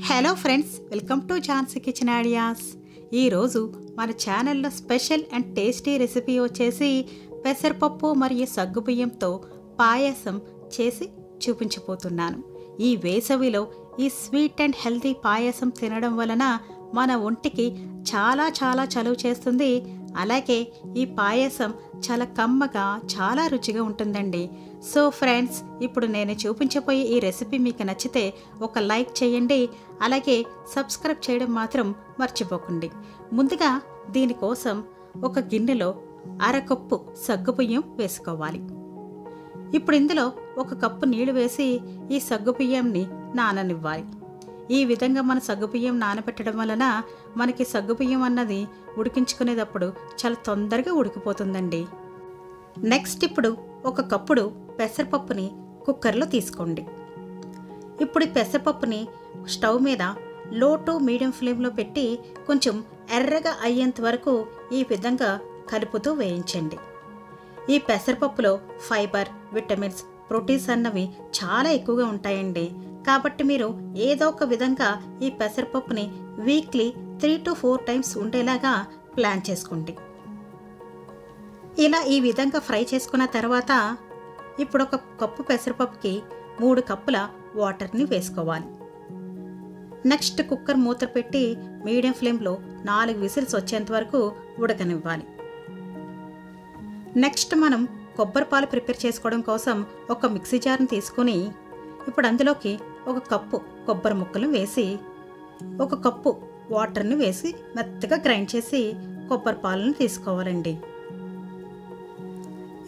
Hello friends, welcome to Jhansi kitchen ideas. ఈరోజు మన ఛానల్లో స్పెషల్ అండ్ టేస్టీ రెసిపీ వచ్చేసి పెసరపప్పు మరియు సగ్గుబియ్యంతో పాయసం చేసి చూపించబోతున్నాను. ఈ వేసవిలో ఈ స్వీట్ అండ్ హెల్తీ పాయసం తినడం వలన మన ఒంటికి చాలా చాలా చలువ చేస్తుంది. అలాగే ఈ పాయసం చాలా కమ్మగా చాలా రుచిగా ఉంటుందండి. సో ఫ్రెండ్స్, ఇప్పుడు నేను చూపించబోయే ఈ రెసిపీ మీకు నచ్చితే ఒక లైక్ చేయండి. అలాగే సబ్స్క్రైబ్ చేయడం మాత్రం మర్చిపోకండి. ముందుగా దీనికోసం ఒక గిన్నెలో అరకప్పు సగ్గుబియ్యం వేసుకోవాలి. ఇప్పుడు ఇందులో ఒక కప్పు నీళ్లు వేసి ఈ సగ్గుబియ్యంని నాననివ్వాలి. ఈ విధంగా మన సగ్గుబియ్యం నానబెట్టడం వలన మనకి సగ్గుబియ్యం అన్నది ఉడికించుకునేటప్పుడు చాలా తొందరగా ఉడికిపోతుందండి. నెక్స్ట్ ఇప్పుడు ఒక కప్పుడు పెసరపప్పుని కుక్కర్లో తీసుకోండి. ఇప్పుడు ఈ పెసరపప్పుని స్టవ్ మీద లో టు మీడియం ఫ్లేమ్లో పెట్టి కొంచెం ఎర్రగా అయ్యేంత వరకు ఈ విధంగా కలుపుతూ వేయించండి. ఈ పెసరపప్పులో ఫైబర్, విటమిన్స్, ప్రోటీన్స్ అన్నవి చాలా ఎక్కువగా ఉంటాయండి. కాబట్టి మీరు ఏదో ఒక విధంగా ఈ పెసరపప్పుని వీక్లీ 3 to 4 టైమ్స్ ఉండేలాగా ప్లాన్ చేసుకోండి. ఇలా ఈ విధంగా ఫ్రై చేసుకున్న తర్వాత ఇప్పుడు ఒక కప్పు పెసరపప్పుకి 3 కప్పుల వాటర్ని వేసుకోవాలి. నెక్స్ట్ కుక్కర్ మూత పెట్టి మీడియం ఫ్లేమ్లో 4 విజిల్స్ వచ్చేంత వరకు ఉడకనివ్వాలి. నెక్స్ట్ మనం కొబ్బరి పాలు ప్రిపేర్ చేసుకోవడం కోసం ఒక మిక్సీ జార్ని తీసుకుని ఇప్పుడు అందులోకి ఒక కప్పు కొబ్బరి ముక్కలు వేసి ఒక కప్పు వాటర్ని వేసి మెత్తగా గ్రైండ్ చేసి కొబ్బరి పాలను తీసుకోవాలండి.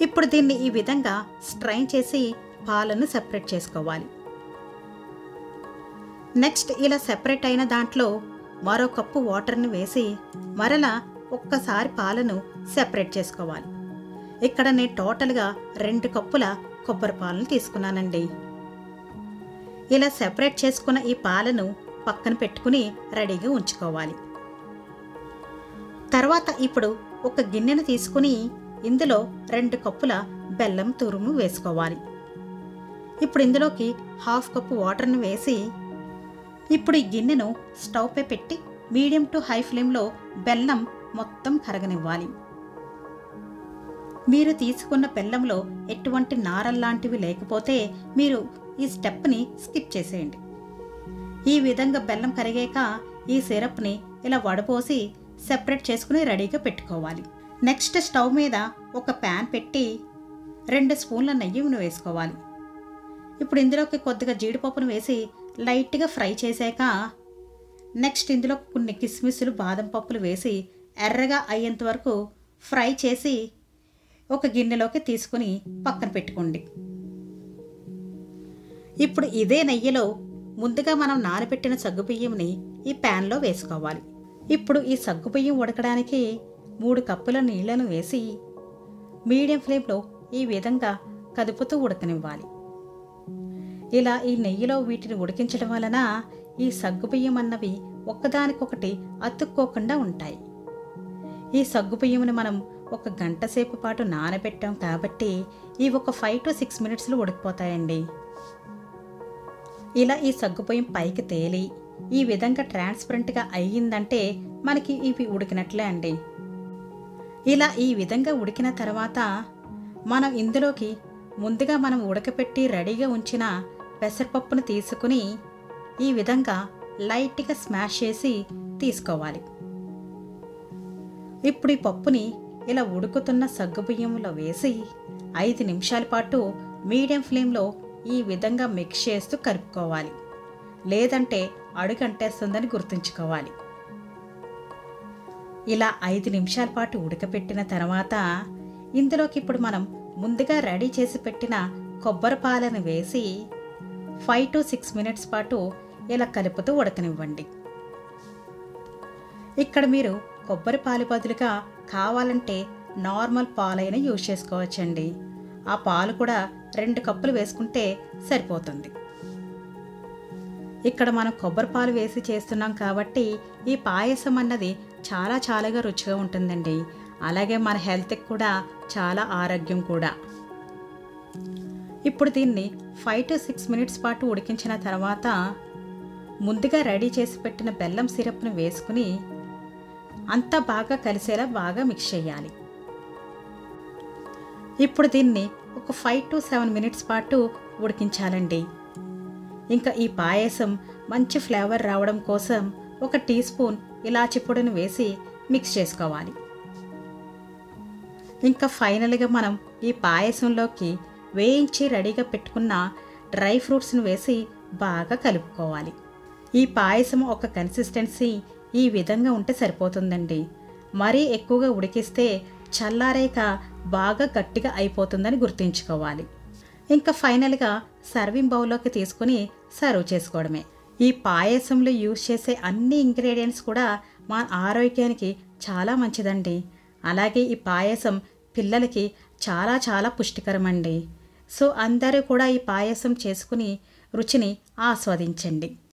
ఇప్పుడు దీన్ని ఈ విధంగా స్ట్రైన్ చేసి పాలను సెపరేట్ చేసుకోవాలి. నెక్స్ట్ ఇలా సెపరేట్ అయిన దాంట్లో మరో కప్పు వాటర్ని వేసి మరలా ఒక్కసారి పాలను సెపరేట్ చేసుకోవాలి. ఇక్కడ నేను టోటల్గా 2 కప్పుల కొబ్బరి పాలను తీసుకున్నానండి. ఇలా సెపరేట్ చేసుకున్న ఈ పాలను పక్కన పెట్టుకుని రెడీగా ఉంచుకోవాలి. తర్వాత ఇప్పుడు ఒక గిన్నెను తీసుకుని ఇందులో 2 కప్పుల బెల్లం తురుము వేసుకోవాలి. ఇప్పుడు ఇందులోకి 1/2 కప్పు వాటర్ని వేసి ఇప్పుడు ఈ గిన్నెను స్టవ్ పై పెట్టి మీడియం టు హై ఫ్లేమ్లో బెల్లం మొత్తం కరగనివ్వాలి. మీరు తీసుకున్న బెల్లంలో ఎటువంటి నారల్లాంటివి లేకపోతే మీరు ఈ స్టెప్ని స్కిప్ చేసేయండి. ఈ విధంగా బెల్లం కరిగాక ఈ సిరప్ని ఇలా వడపోసి సెపరేట్ చేసుకుని రెడీగా పెట్టుకోవాలి. నెక్స్ట్ స్టవ్ మీద ఒక ప్యాన్ పెట్టి 2 స్పూన్ల నెయ్యిని వేసుకోవాలి. ఇప్పుడు ఇందులోకి కొద్దిగా జీడిపప్పును వేసి లైట్గా ఫ్రై చేశాక నెక్స్ట్ ఇందులో కొన్ని కిస్మిస్లు, బాదం పప్పులు వేసి ఎర్రగా అయ్యేంత వరకు ఫ్రై చేసి ఒక గిన్నెలోకి తీసుకుని పక్కన పెట్టుకోండి. ఇప్పుడు ఇదే నెయ్యిలో ముందుగా మనం నానబెట్టిన సగ్గుబియ్యంని ఈ ప్యాన్లో వేసుకోవాలి. ఇప్పుడు ఈ సగ్గుబియ్యం ఉడకడానికి 3 కప్పుల నీళ్లను వేసి మీడియం ఫ్లేమ్లో ఈ విధంగా కదుపుతూ ఉడకనివ్వాలి. ఇలా ఈ నెయ్యిలో వీటిని ఉడికించడం వలన ఈ సగ్గుబియ్యం అన్నవి ఒక్కదానికొకటి అతుక్కోకుండా ఉంటాయి. ఈ సగ్గుబియ్యంని మనం 1 గంట సేపు పాటు నానబెట్టాం కాబట్టి ఇవి ఒక 5 to 6 మినిట్స్లో ఉడికిపోతాయండి. ఇలా ఈ సగ్గుబియ్యం పైకి తేలి ఈ విధంగా ట్రాన్స్పరెంట్గా అయ్యిందంటే మనకి ఇవి ఉడికినట్లే అండి. ఇలా ఈ విధంగా ఉడికిన తర్వాత మనం ఇందులోకి ముందుగా మనం ఉడకపెట్టి రెడీగా ఉంచిన పెసరపప్పును తీసుకుని ఈ విధంగా లైట్గా స్మాష్ చేసి తీసుకోవాలి. ఇప్పుడు ఈ పప్పుని ఇలా ఉడుకుతున్న సగ్గుబియ్యంలో వేసి 5 నిమిషాల పాటు మీడియం ఫ్లేమ్లో ఈ విధంగా మిక్స్ చేస్తూ కలుపుకోవాలి. లేదంటే అడుగంటేస్తుందని గుర్తుంచుకోవాలి. ఇలా 5 నిమిషాల పాటు ఉడకపెట్టిన తర్వాత ఇందులోకి ఇప్పుడు మనం ముందుగా రెడీ చేసి పెట్టిన కొబ్బరి పాలను వేసి 5 to 6 మినిట్స్ పాటు ఇలా కలుపుతూ ఉడకనివ్వండి. ఇక్కడ మీరు కొబ్బరి పాలు బదులుగా కావాలంటే నార్మల్ పాలైనా యూజ్ చేసుకోవచ్చండి. ఆ పాలు కూడా 2 కప్పులు వేసుకుంటే సరిపోతుంది. ఇక్కడ మనం కొబ్బరి పాలు వేసి చేస్తున్నాం కాబట్టి ఈ పాయసం అన్నది చాలా చాలాగా రుచిగా ఉంటుందండి. అలాగే మన హెల్త్కి కూడా చాలా ఆరోగ్యం కూడా. ఇప్పుడు దీన్ని 5 to 6 మినిట్స్ పాటు ఉడికించిన తర్వాత ముందుగా రెడీ చేసి పెట్టిన బెల్లం సిరప్ను వేసుకుని అంతా బాగా కలిసేలా బాగా మిక్స్ చేయాలి. ఇప్పుడు దీన్ని ఒక 5 to 7 మినిట్స్ పాటు ఉడికించాలండి. ఇంకా ఈ పాయసం మంచి ఫ్లేవర్ రావడం కోసం 1 టీ స్పూన్ ఇలాచి పొడిని వేసి మిక్స్ చేసుకోవాలి. ఇంకా ఫైనల్గా మనం ఈ పాయసంలోకి వేయించి రెడీగా పెట్టుకున్న డ్రై ఫ్రూట్స్ని వేసి బాగా కలుపుకోవాలి. ఈ పాయసం ఒక కన్సిస్టెన్సీ ఈ విధంగా ఉంటే సరిపోతుందండి. మరీ ఎక్కువగా ఉడికిస్తే చల్లారేక బాగా గట్టిగా అయిపోతుందని గుర్తుంచుకోవాలి. ఇంకా ఫైనల్గా సర్వింగ్ బౌల్లోకి తీసుకుని సర్వ్ చేసుకోవడమే. ఈ పాయసంలో యూజ్ చేసే అన్ని ఇంగ్రీడియంట్స్ కూడా మన ఆరోగ్యానికి చాలా మంచిదండి. అలాగే ఈ పాయసం పిల్లలకి చాలా చాలా పుష్టికరమండి. సో అందరూ కూడా ఈ పాయసం చేసుకుని రుచిని ఆస్వాదించండి.